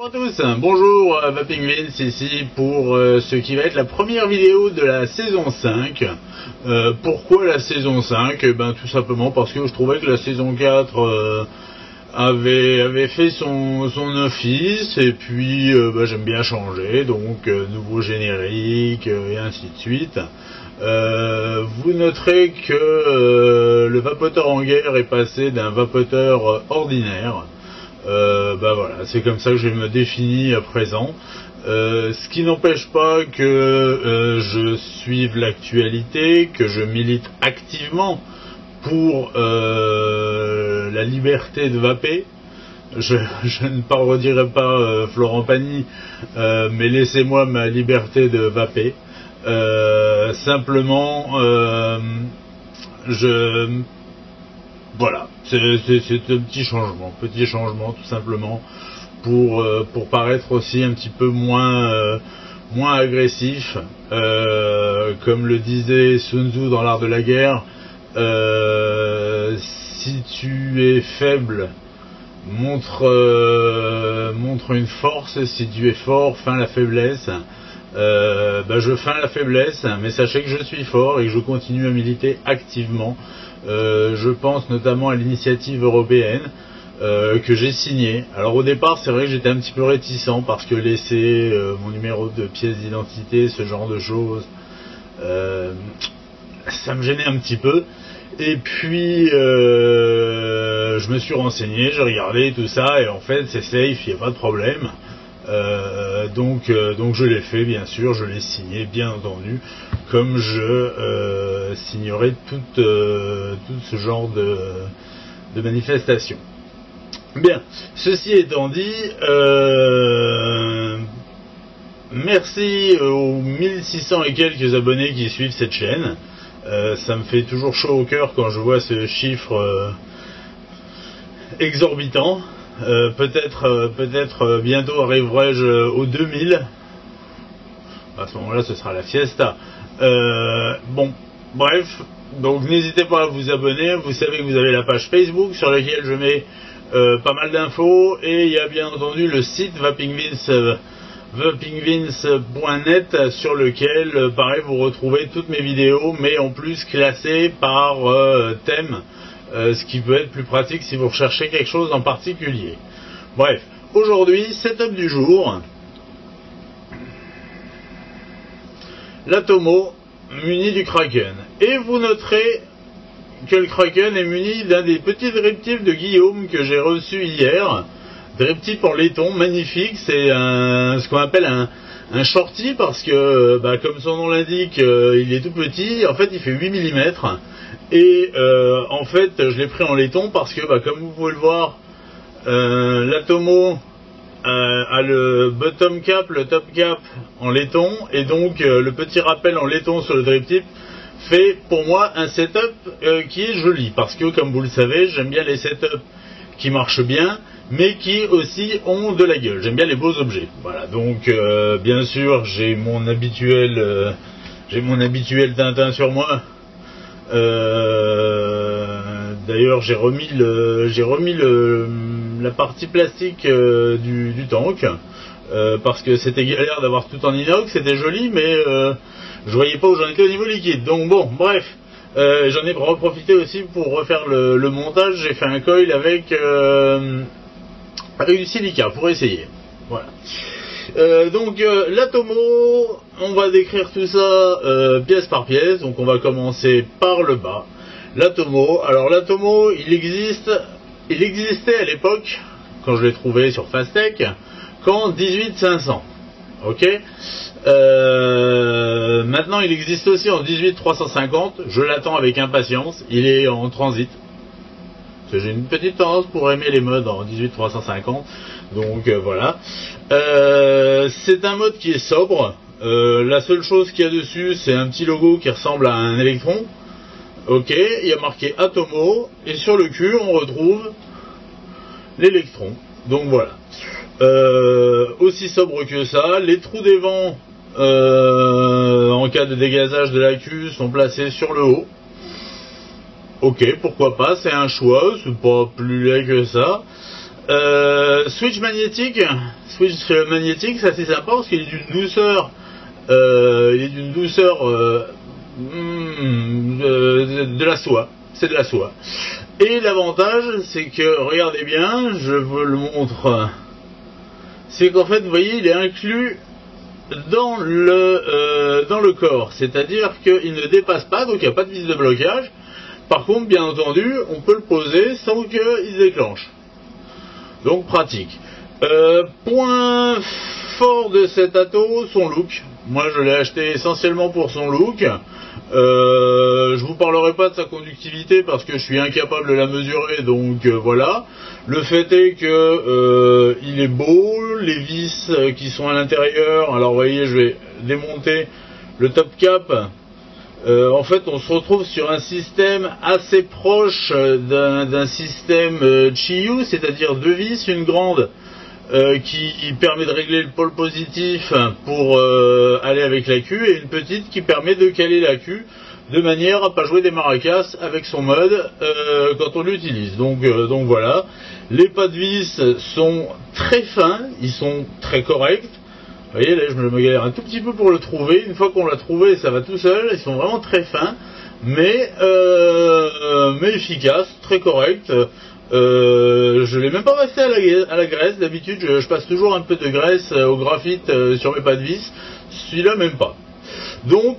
Bonjour à tous, bonjour Vaping Vince ici pour ce qui va être la première vidéo de la saison 5. Pourquoi la saison 5? Tout simplement parce que je trouvais que la saison 4 avait fait son office et puis j'aime bien changer, donc nouveau générique et ainsi de suite. Vous noterez que le vapoteur en guerre est passé d'un vapoteur ordinaire. Voilà, c'est comme ça que je me définis à présent. Ce qui n'empêche pas que je suive l'actualité, que je milite activement pour la liberté de vaper. Je ne parodirai pas Florent Pagny, mais laissez-moi ma liberté de vaper. Simplement, voilà, c'est un petit changement tout simplement pour paraître aussi un petit peu moins agressif. Comme le disait Sun Tzu dans l'art de la guerre, si tu es faible, montre une force, si tu es fort, feins la faiblesse. Je feins la faiblesse, mais sachez que je suis fort et que je continue à militer activement. Je pense notamment à l'initiative européenne que j'ai signée. Alors au départ, c'est vrai que j'étais un petit peu réticent parce que laisser mon numéro de pièce d'identité, ce genre de choses, ça me gênait un petit peu. Et puis je me suis renseigné, j'ai regardé tout ça et en fait c'est safe, il n'y a pas de problème. Donc je l'ai fait, bien sûr, je l'ai signé, bien entendu, comme je signerai tout ce genre de manifestation. Bien, ceci étant dit, merci aux 1600 et quelques abonnés qui suivent cette chaîne. Ça me fait toujours chaud au cœur quand je vois ce chiffre exorbitant. Peut-être bientôt arriverai-je aux 2000. À ce moment-là, ce sera la fiesta. Bref, donc n'hésitez pas à vous abonner. Vous savez que vous avez la page Facebook sur laquelle je mets pas mal d'infos, et il y a bien entendu le site vapingvince.net sur lequel, pareil, vous retrouvez toutes mes vidéos, mais en plus classées par thème. Ce qui peut être plus pratique si vous recherchez quelque chose en particulier. Bref, aujourd'hui, setup du jour. L'Atomo muni du Kraken. Et vous noterez que le Kraken est muni d'un des petits drip-tips de Guillaume que j'ai reçu hier. Drip-tip en laiton, magnifique. C'est ce qu'on appelle un shorty parce que, comme son nom l'indique, il est tout petit. En fait, il fait 8 mm. Et en fait, je l'ai pris en laiton parce que, comme vous pouvez le voir, l'Atomo a le bottom cap, le top cap en laiton, et donc le petit rappel en laiton sur le drip tip fait pour moi un setup qui est joli, parce que, comme vous le savez, j'aime bien les setups qui marchent bien, mais qui aussi ont de la gueule. J'aime bien les beaux objets. Voilà, donc bien sûr, j'ai mon habituel Tintin sur moi. D'ailleurs j'ai remis la partie plastique du tank parce que c'était galère d'avoir tout en inox, c'était joli, mais je voyais pas où j'en étais au niveau liquide. Donc bon, bref, j'en ai profité aussi pour refaire le montage. J'ai fait un coil avec du silica pour essayer. Voilà. Donc l'Atomo, on va décrire tout ça pièce par pièce. Donc on va commencer par le bas. L'Atomo, alors l'Atomo, il existait à l'époque, quand je l'ai trouvé sur Fastech, qu'en 18500. Ok. Maintenant il existe aussi en 18350. Je l'attends avec impatience. Il est en transit. J'ai une petite tendance pour aimer les modes en 18350. Donc voilà. C'est un mode qui est sobre. La seule chose qu'il y a dessus, c'est un petit logo qui ressemble à un électron. Ok, il y a marqué Atomo, et sur le cul, on retrouve l'électron. Donc voilà. Aussi sobre que ça. Les trous des vents, en cas de dégazage de la queue, sont placés sur le haut. Ok, pourquoi pas, c'est un choix, c'est pas plus laid que ça. Switch magnétique, ça c'est sympa parce qu'il est d'une douceur, de la soie, c'est de la soie. Et l'avantage, c'est que, regardez bien, je vous le montre, c'est qu'en fait, vous voyez, il est inclus dans le corps, c'est-à-dire qu'il ne dépasse pas, donc il n'y a pas de vis de blocage. Par contre, bien entendu, on peut le poser sans qu'il se déclenche. Donc pratique. Point fort de cet Atto, son look. Moi je l'ai acheté essentiellement pour son look. Je vous parlerai pas de sa conductivité parce que je suis incapable de la mesurer, donc voilà. Le fait est que il est beau, les vis qui sont à l'intérieur. Alors vous voyez, je vais démonter le top cap. En fait, on se retrouve sur un système assez proche d'un système Chiyu, c'est-à-dire deux vis, une grande qui permet de régler le pôle positif pour aller avec la queue, et une petite qui permet de caler la queue de manière à pas jouer des maracas avec son mode quand on l'utilise. Donc voilà, les pas de vis sont très fins, ils sont très corrects. Vous voyez, là, je me galère un tout petit peu pour le trouver. Une fois qu'on l'a trouvé, ça va tout seul. Ils sont vraiment très fins, mais efficaces, très corrects. Je l'ai même pas passé à la graisse. D'habitude, je passe toujours un peu de graisse au graphite sur mes pas de vis. Celui-là, même pas. Donc,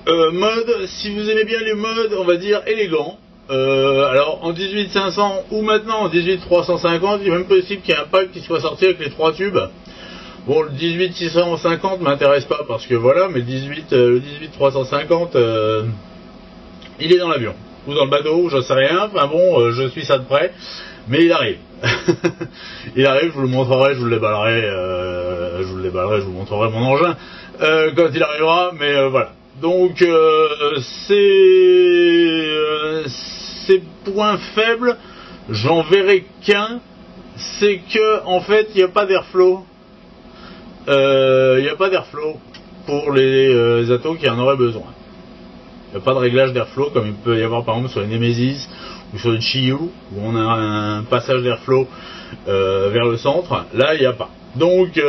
mode, si vous aimez bien les modes, on va dire élégants. Alors, en 18500 ou maintenant en 18350, il est même possible qu'il y ait un pack qui soit sorti avec les 3 tubes. Bon, le 18650 m'intéresse pas parce que voilà, mais le 18350, il est dans l'avion ou dans le bateau, je sais rien. Enfin bon, je suis ça de près, mais il arrive. Il arrive, je vous le montrerai, je vous le déballerai, je vous montrerai mon engin quand il arrivera. Mais voilà. Donc ces points faibles, j'en verrai qu'un, c'est que en fait il n'y a pas d'airflow. Il n'y a pas d'airflow pour les Atto qui en auraient besoin. Il n'y a pas de réglage d'airflow comme il peut y avoir par exemple sur une Nemesis ou sur une Chiyu où on a un passage d'airflow vers le centre. Là, il n'y a pas. Donc,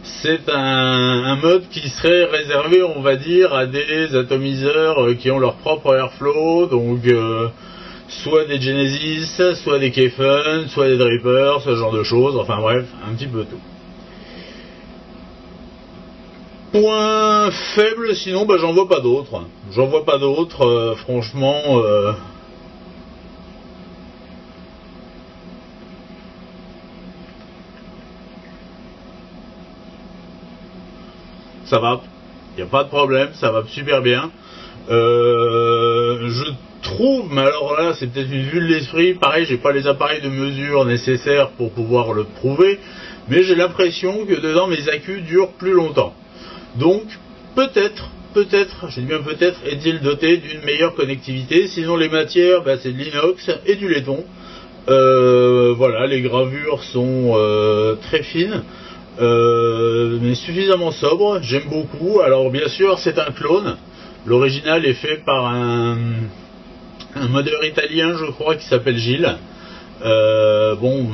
c'est un mode qui serait réservé, on va dire, à des atomiseurs qui ont leur propre airflow. Donc, soit des Genesis, soit des Kefun, soit des Drippers, ce genre de choses, enfin bref, un petit peu tout. Point faible, sinon j'en vois pas d'autres. Franchement. Ça va, il n'y a pas de problème, ça va super bien. Je trouve, mais alors là c'est peut-être une vue de l'esprit, pareil, j'ai pas les appareils de mesure nécessaires pour pouvoir le prouver, mais j'ai l'impression que dedans mes accus durent plus longtemps. Donc peut-être, je dis bien peut-être, est-il doté d'une meilleure connectivité. Sinon les matières, c'est de l'inox et du laiton. Voilà, les gravures sont très fines, mais suffisamment sobres, j'aime beaucoup. Alors bien sûr c'est un clone, l'original est fait par un modeur italien, je crois, qui s'appelle Gilles. Bon,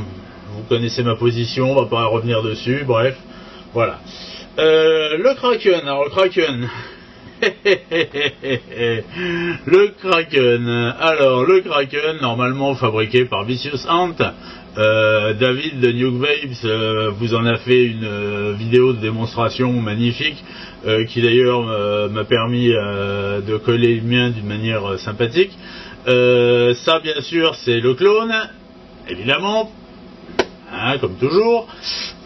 vous connaissez ma position, on va pas revenir dessus, bref, voilà. Le Kraken, alors le Kraken. Le Kraken, normalement fabriqué par Vicious Ant. David de Nuke Vapes vous en a fait une vidéo de démonstration magnifique qui d'ailleurs m'a permis de coller le mien d'une manière sympathique. Ça bien sûr c'est le clone, évidemment, hein, comme toujours,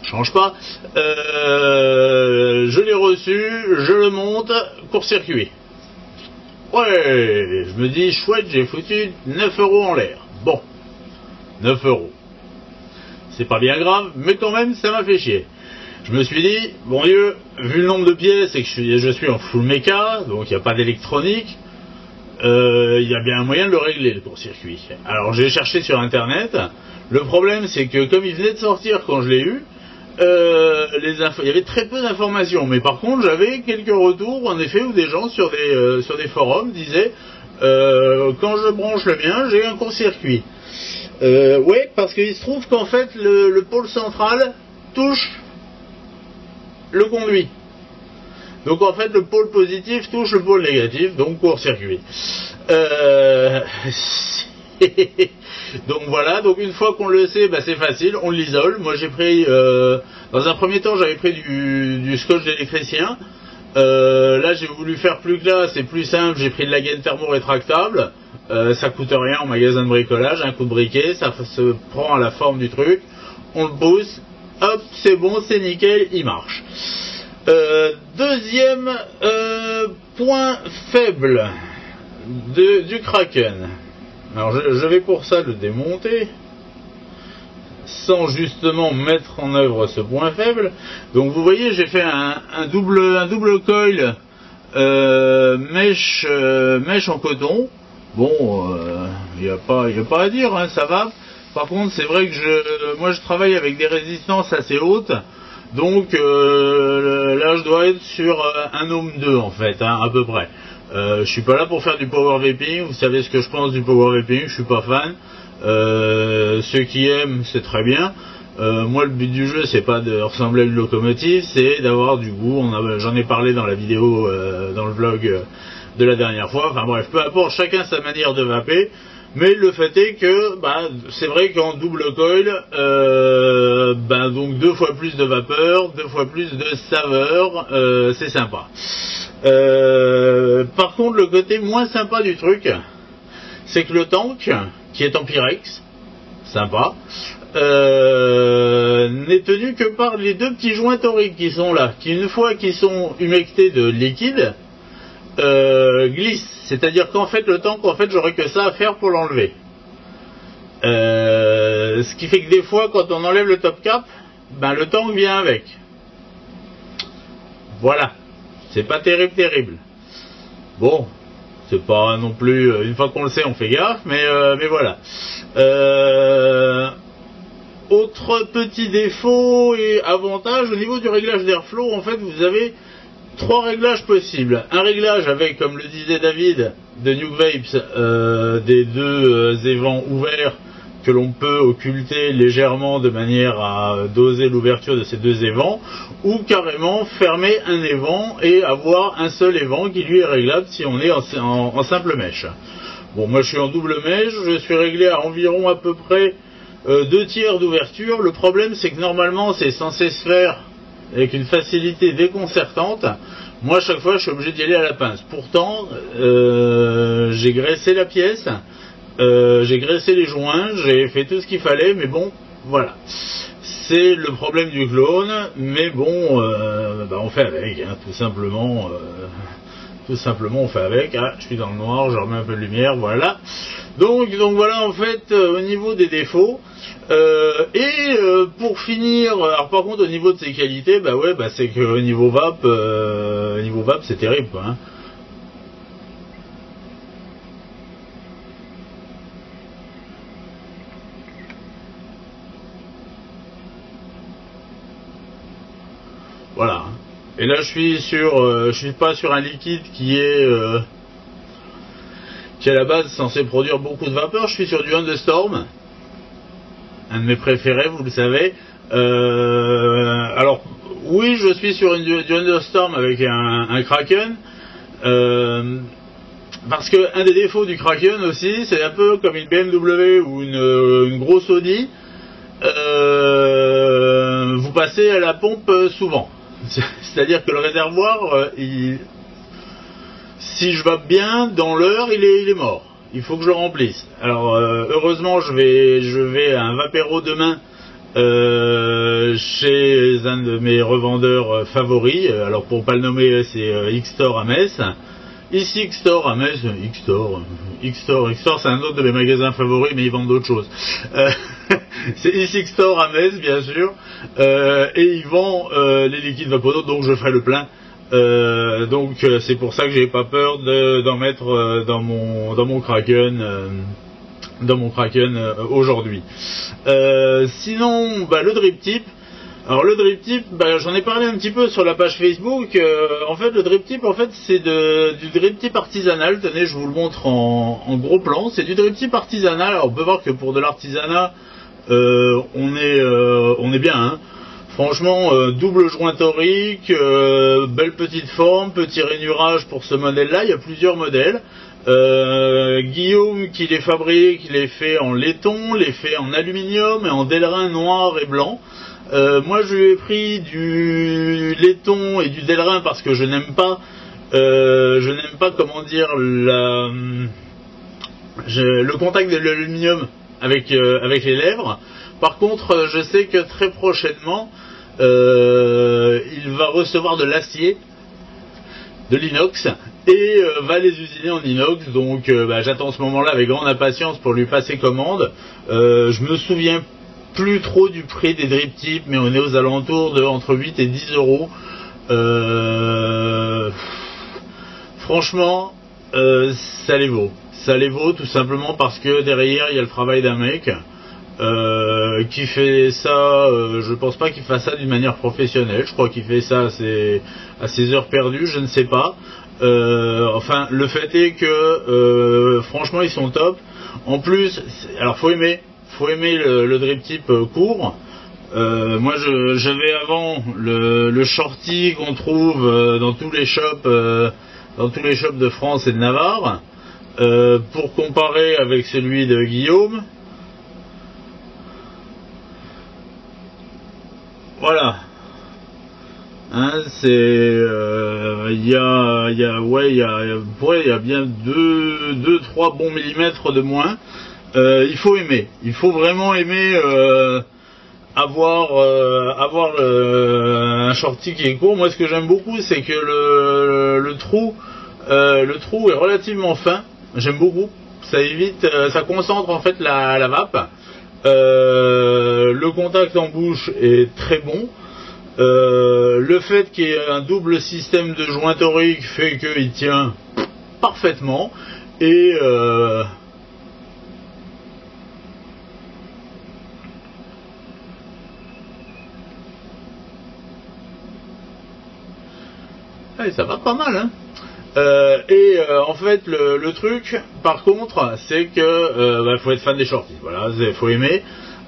change pas. Je l'ai reçu, je le monte, court-circuit. Ouais, je me dis chouette, j'ai foutu 9 € en l'air. Bon, 9 €. C'est pas bien grave, mais quand même ça m'a fait chier. Je me suis dit, bon Dieu, vu le nombre de pièces et que je suis en full méca, donc il n'y a pas d'électronique, il y a bien un moyen de le régler, le court-circuit. Alors j'ai cherché sur internet. Le problème c'est que comme il venait de sortir quand je l'ai eu, il y avait très peu d'informations, mais par contre j'avais quelques retours en effet où des gens sur des forums disaient quand je branche le mien j'ai un court-circuit. Oui, parce qu'il se trouve qu'en fait le pôle central touche le conduit. Donc en fait le pôle positif touche le pôle négatif, donc court-circuit. Donc voilà, donc une fois qu'on le sait, bah, c'est facile, on l'isole. Moi j'ai pris, dans un premier temps j'avais pris du scotch d'électricien. Là j'ai voulu faire plus classe et plus simple, j'ai pris de la gaine thermo-rétractable. Ça coûte rien en magasin de bricolage, un coup de briquet, ça se prend à la forme du truc, on le pousse, hop, c'est bon, c'est nickel, il marche. Deuxième point faible du Kraken. Alors je vais pour ça le démonter, sans justement mettre en œuvre ce point faible. Donc vous voyez, j'ai fait un double coil mèche en coton. Bon, il n'y a pas à dire, hein, ça va. Par contre, c'est vrai que moi je travaille avec des résistances assez hautes. Donc là je dois être sur un ohm 2 en fait, hein, à peu près. Je suis pas là pour faire du power vaping, vous savez ce que je pense du power vaping, je suis pas fan. Ceux qui aiment, c'est très bien. Moi le but du jeu c'est pas de ressembler à une locomotive, c'est d'avoir du goût. J'en ai parlé dans la vidéo, dans le vlog de la dernière fois. Enfin bref, peu importe, chacun sa manière de vaper. Mais le fait est que, c'est vrai qu'en double coil, donc 2 fois plus de vapeur, 2 fois plus de saveur, c'est sympa. Par contre, le côté moins sympa du truc, c'est que le tank, qui est en Pyrex, sympa, n'est tenu que par les 2 petits joints toriques qui sont là, qui une fois qu'ils sont humectés de liquide, glissent. C'est-à-dire qu'en fait le tank, j'aurais que ça à faire pour l'enlever. Ce qui fait que des fois quand on enlève le top cap, le tank vient avec. Voilà. C'est pas terrible. Bon, c'est pas non plus, une fois qu'on le sait on fait gaffe, mais voilà. Autre petit défaut et avantage, au niveau du réglage d'airflow, en fait vous avez 3 réglages possibles. Un réglage avec, comme le disait David, de Nuke Vapes, des 2 évents ouverts que l'on peut occulter légèrement de manière à doser l'ouverture de ces 2 évents, ou carrément fermer un évent et avoir un seul évent qui lui est réglable si on est en simple mèche. Bon, moi je suis en double mèche, je suis réglé à environ à peu près 2 tiers d'ouverture. Le problème c'est que normalement c'est censé se faire avec une facilité déconcertante. Moi, à chaque fois, je suis obligé d'y aller à la pince. Pourtant, j'ai graissé la pièce, j'ai graissé les joints, j'ai fait tout ce qu'il fallait, mais bon, voilà. C'est le problème du clone, mais bon, on fait avec, hein, tout simplement, on fait avec. Ah, je suis dans le noir, je remets un peu de lumière, voilà. Donc voilà, en fait, au niveau des défauts. Pour finir, alors par contre au niveau de ses qualités, c'est que au niveau vape, c'est terrible, quoi, hein. Voilà. Et là je suis pas sur un liquide qui à la base censé produire beaucoup de vapeur. Je suis sur du Thunderstorm, un de mes préférés, vous le savez. Alors oui, je suis sur du Thunderstorm avec un Kraken, parce que un des défauts du Kraken aussi, c'est un peu comme une BMW ou une grosse Audi, vous passez à la pompe souvent. C'est-à-dire que le réservoir, si je vape bien, dans l'heure, il est mort. Il faut que je le remplisse. Alors heureusement je vais à un Vapero demain chez un de mes revendeurs favoris. Alors pour pas le nommer, c'est X-Store à Metz. Ici X-Store à Metz, X-Store c'est un autre de mes magasins favoris, mais ils vendent d'autres choses. C'est ici X-Store à Metz bien sûr, et ils vendent les liquides Vapodo, donc je ferai le plein. Donc c'est pour ça que j'ai pas peur d'en mettre dans mon Kraken aujourd'hui. Sinon, le drip tip. Alors le drip tip, bah, j'en ai parlé un petit peu sur la page Facebook. En fait, le drip tip, en fait, c'est du drip tip artisanal. Tenez, je vous le montre en gros plan. C'est du drip tip artisanal. Alors on peut voir que pour de l'artisanat, on est bien. Hein. Franchement, double joint torique, belle petite forme, petit rainurage pour ce modèle-là. Il y a plusieurs modèles. Guillaume qui les fabrique, il les fait en laiton, les fait en aluminium et en delrin noir et blanc. Moi je lui ai pris du laiton et du delrin parce que je n'aime pas comment dire le contact de l'aluminium avec les lèvres. Par contre, je sais que très prochainement il va recevoir de l'acier, de l'inox, et va les usiner en inox. Donc j'attends ce moment-là avec grande impatience pour lui passer commande. Je me souviens plus trop du prix des drip tips, mais on est aux alentours de entre 8 et 10 euros. Franchement, ça les vaut. Ça les vaut tout simplement parce que derrière il y a le travail d'un mec qui fait ça. Je pense pas qu'il fasse ça d'une manière professionnelle. Je crois qu'il fait ça à ses heures perdues. Je ne sais pas. Enfin, le fait est que franchement ils sont top. En plus, alors faut aimer le drip tip court. Moi j'avais avant le shorty qu'on trouve dans tous les shops de France et de Navarre, pour comparer avec celui de Guillaume. Voilà. Hein, c'est il y a bien 2-3 bons millimètres de moins. Il faut vraiment aimer avoir un shorty qui est court. Moi ce que j'aime beaucoup c'est que le trou est relativement fin. J'aime beaucoup, ça évite, ça concentre en fait la vape. Le contact en bouche est très bon. Le fait qu'il y ait un double système de joint torique fait qu'il tient parfaitement. Et ça va pas mal, hein. En fait, le truc, par contre, c'est que faut être fan des shorties. Voilà, faut aimer.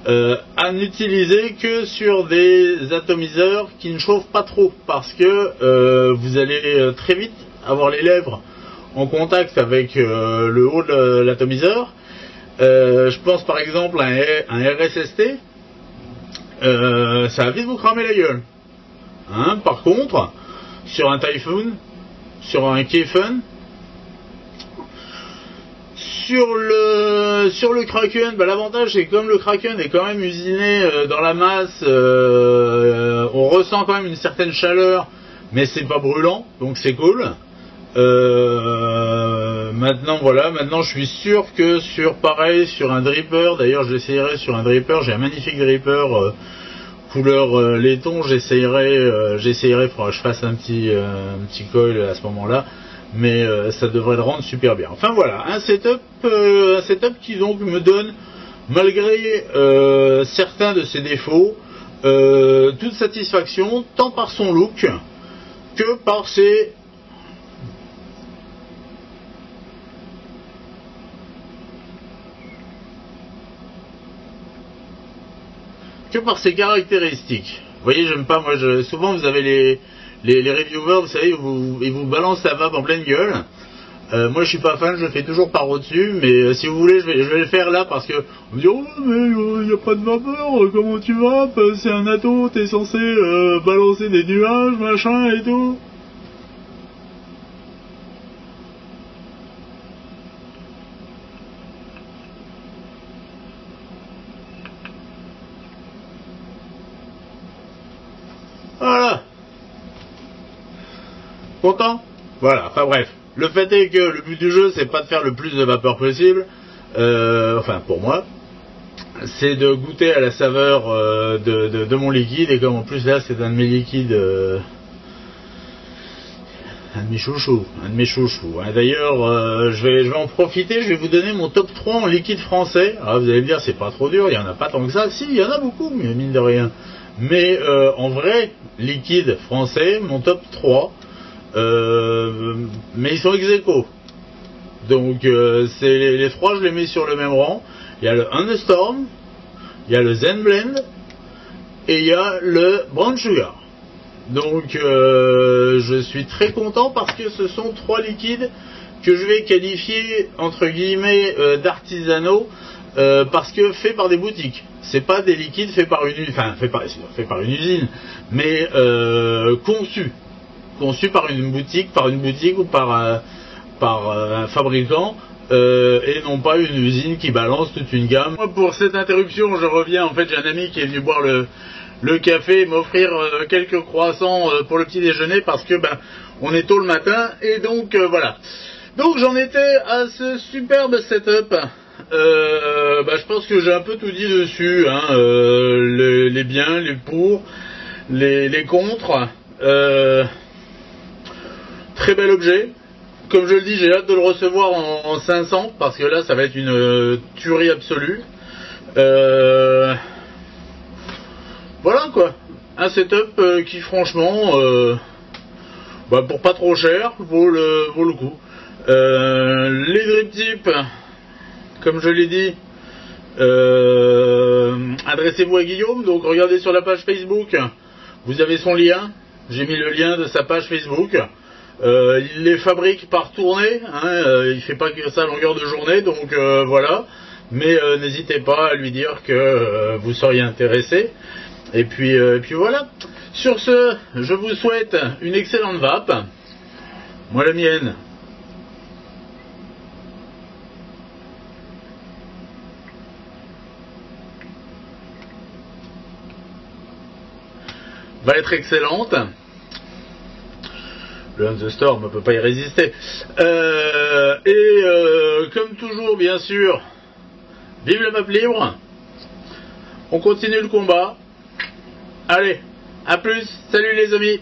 À n'utiliser que sur des atomiseurs qui ne chauffent pas trop, parce que vous allez très vite avoir les lèvres en contact avec le haut de l'atomiseur. Je pense par exemple à un RSST. Ça va vite vous cramer la gueule. Hein, par contre, sur un Typhoon, sur un Kayfun, sur le Kraken, l'avantage c'est que comme le Kraken est quand même usiné dans la masse, on ressent quand même une certaine chaleur, mais c'est pas brûlant, donc c'est cool. Maintenant je suis sûr que sur un dripper, d'ailleurs je l'essayerai sur un dripper, j'ai un magnifique dripper couleur laiton, j'essayerai, faudra que je fasse un petit coil à ce moment-là, mais ça devrait le rendre super bien. Enfin voilà, un setup qui donc me donne, malgré certains de ses défauts, toute satisfaction, tant par son look que par ses caractéristiques. Vous voyez, j'aime pas, souvent vous avez les reviewers, vous savez, ils vous balancent la vape en pleine gueule. Moi je suis pas fan, je le fais toujours par au-dessus, mais si vous voulez, je vais le faire là parce que on me dit oh mais y a pas de vapeur, comment tu vapes, c'est un atto, t'es censé balancer des nuages, machin et tout. Voilà. Content? Voilà, enfin bref. Le fait est que le but du jeu, c'est pas de faire le plus de vapeur possible. Enfin, pour moi. C'est de goûter à la saveur de mon liquide. Et comme en plus là, c'est un de mes liquides... un de mes chouchous. Hein. D'ailleurs, je vais en profiter. Je vais vous donner mon top 3 en liquide français. Alors vous allez me dire, c'est pas trop dur. Il y en a pas tant que ça. Si, il y en a beaucoup, mais mine de rien. Mais en vrai, liquide français, mon top 3, mais ils sont ex-aequo. Donc c'est les trois, je les mets sur le même rang. Il y a le Thunderstorm, il y a le Zen Blend et il y a le Brown Sugar. Donc je suis très content parce que ce sont trois liquides que je vais qualifier entre guillemets d'artisanaux parce que faits par des boutiques. C'est pas des liquides faits par une usine, mais conçus par une boutique ou par un fabricant. Et non pas une usine qui balance toute une gamme. Moi, pour cette interruption, je reviens. En fait, j'ai un ami qui est venu boire le café et m'offrir quelques croissants pour le petit déjeuner parce que on est tôt le matin et donc voilà. Donc j'en étais à ce superbe setup. Je pense que j'ai un peu tout dit dessus, hein, les biens, les pour, les contre. Très bel objet. Comme je le dis, j'ai hâte de le recevoir en 500 parce que là ça va être une tuerie absolue. Voilà quoi, un setup qui franchement, pour pas trop cher, vaut le coup. Les drip tips, comme je l'ai dit, adressez-vous à Guillaume, donc regardez sur la page Facebook, vous avez son lien, j'ai mis le lien de sa page Facebook. Il les fabrique par tournée, hein, il fait pas que ça à longueur de journée, donc voilà. Mais n'hésitez pas à lui dire que vous seriez intéressé. Et puis voilà. Sur ce, je vous souhaite une excellente vape. Moi la mienne. Va être excellente. Le Thunderstorm ne peut pas y résister. Comme toujours, bien sûr, vive la vape libre. On continue le combat. Allez, à plus. Salut les amis.